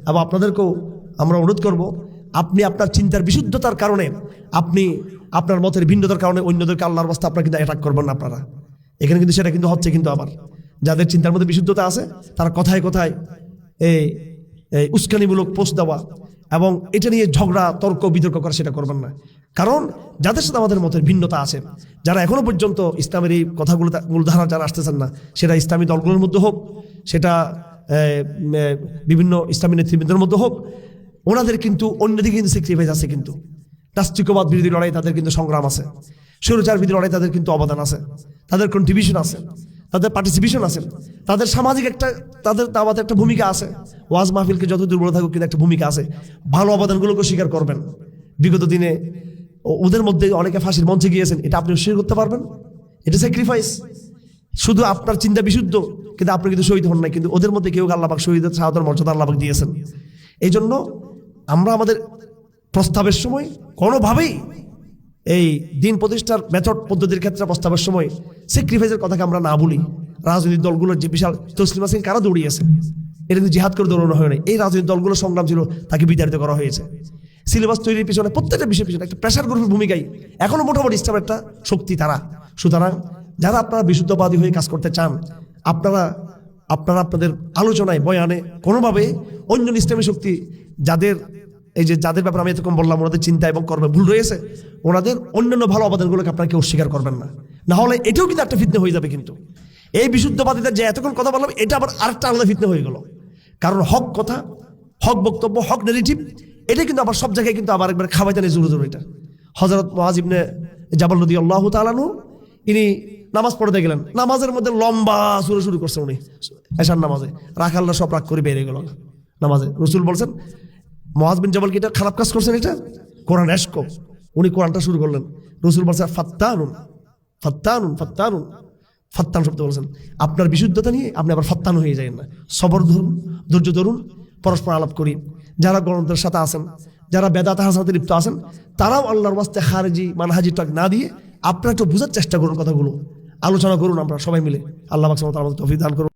এবং আপনাদেরকেও আমরা অনুরোধ করব, আপনি আপনার চিন্তার বিশুদ্ধতার কারণে, আপনি আপনার মতের ভিন্নতার কারণে অন্যদেরকে আল্লাহর রাস্তায় আপনারা কিন্তু অ্যাটাক করবেন না। আপনারা এখানে কিন্তু সেটা কিন্তু হচ্ছে, কিন্তু আবার যাদের চিন্তার মধ্যে বিশুদ্ধতা আছে তারা কথায় কথায় এই উস্কানিমূলক পোস্ট দেওয়া এবং এটা নিয়ে ঝগড়া তর্ক বিতর্ক করা, সেটা করবেন না। কারণ যাদের সাথে আমাদের মতের ভিন্নতা আছে, যারা এখনো পর্যন্ত ইসলামের এই কথাগুলো মূলধারা যারা আসতেছেন না, সেটা ইসলামী দলগুলোর মধ্যে হোক, সেটা বিভিন্ন ইসলামী নেতৃবৃন্দের মধ্যে হোক, ওনাদের কিন্তু অন্যদিকে কিন্তু স্যাক্রিফাইস আছে। কিন্তু নাস্তিকবাদ বিরোধী লড়াই তাদের কিন্তু সংগ্রাম আছে, স্বৈরাচার বিরোধী লড়াই তাদের কিন্তু অবদান আছে, তাদের কন্ট্রিবিউশন আছে, তাদের পার্টিসিপেশন আছে, তাদের সামাজিক তাদের দাওয়াতে একটা ভূমিকা আছে। ওয়াজ মাহফিলকে যত দুর্বল থাকুক কিন্তু একটা ভূমিকা আছে। ভালো অবদানগুলোকে স্বীকার করবেন। বিগত দিনে ওদের মধ্যে অনেকে ফাঁসির মঞ্চে গিয়েছেন, এটা আপনি স্বীকার করতে পারবেন? এটা স্যাক্রিফাইস। শুধু আপনার চিন্তা বিশুদ্ধ, কিন্তু আপনি কিন্তু শহীদ হন নাই, কিন্তু ওদের মধ্যে কেউ আল্লাহ পাক শহীদের শাহাদাতের মর্যাদা আল্লাহ পাক দিয়েছেন। এই জন্য আমরা আমাদের প্রস্তাবের সময় কোনোভাবেই এই দিন প্রতিষ্ঠার মেথড পদ্ধতির ক্ষেত্রে প্রস্তাবের সময় স্যাক্রিফাইসের কথাকে আমরা না বলি। রাজনৈতিক দলগুলোর যে বিশাল তসলিমা সিং কারা দৌড়িয়েছে, এটা কিন্তু জিহাদ করে দৌড়ানো হয় নাই। এই রাজনৈতিক দলগুলোর সংগ্রাম ছিল, তাকে বিতাড়িত করা হয়েছে। সিলেবাস তৈরির পিছনে, প্রত্যেকটা বিষয়ের পিছনে একটা প্রেশার গ্রুপের ভূমিকাই এখনো মোটামুটি ইসলামের একটা শক্তি তারা। সুতরাং যারা আপনারা বিশুদ্ধবাদী হয়ে কাজ করতে চান, আপনারা আপনাদের আলোচনায় বয়ানে কোনোভাবে অন্য ইসলামী শক্তি যাদের ব্যাপারে আমি এতক্ষণ বললাম, ওনাদের চিন্তা এবং কর্মে ভুল রয়েছে, ওনাদের অন্যান্য ভালো অবদানগুলোকে আপনারা কেউ অস্বীকার করবেন না। না হলে এটাও কিন্তু একটা ফিতনা হয়ে যাবে। কিন্তু এই বিশুদ্ধবাদীদের যে এতক্ষণ কথা বললাম, এটা আবার আরেকটা আলাদা ফিতনা হয়ে গেল। কারণ হক কথা, হক বক্তব্য, হক নেগেটিভ, এটা কিন্তু আবার সব জায়গায় কিন্তু আবার একবার খাবাইতানে জোরে জোরে। এটা হযরত মুআয ইবনে জাবাল রাদিয়াল্লাহু তাআলা আনহু, ইনি নামাজ পড়তে গেলেন, নামাজের মধ্যে লম্বা সুরে শুরু করছেন উনি এশার নামাজে। রাখালরা সব রাগ করে বেরিয়ে গেল নামাজে। রাসূল বলছেন, মুআয বিন জাবাল কি এটা খারাপ কাজ করছেন? এটা কোরআন এশক। উনি কোরআনটা শুরু করলেন। রাসূল বলছেন ফাত্তানুন ফাত্তানুন ফাত্তানুন, ফাত্তান শব্দ বলছেন। আপনার বিশুদ্ধতা নিয়ে আপনি আবার ফাত্তান হয়ে যায় না। সবর ধরুন, ধৈর্য ধরুন, পরস্পর আলাপ করি। যারা গ্রন্থের সাথে আছেন, যারা বেদাত হাসানাতে লিপ্ত আছেন, তারাও আল্লাহর ওয়াস্তে খারিজি মানহাজি টক না দিয়ে আপনারা একটু বোঝার চেষ্টা করুন, কথাগুলো আলোচনা করুন আমরা সবাই মিলে। আল্লাহ পাক সুবহানাহু ওয়া তাআলা তৌফিক দান করুন।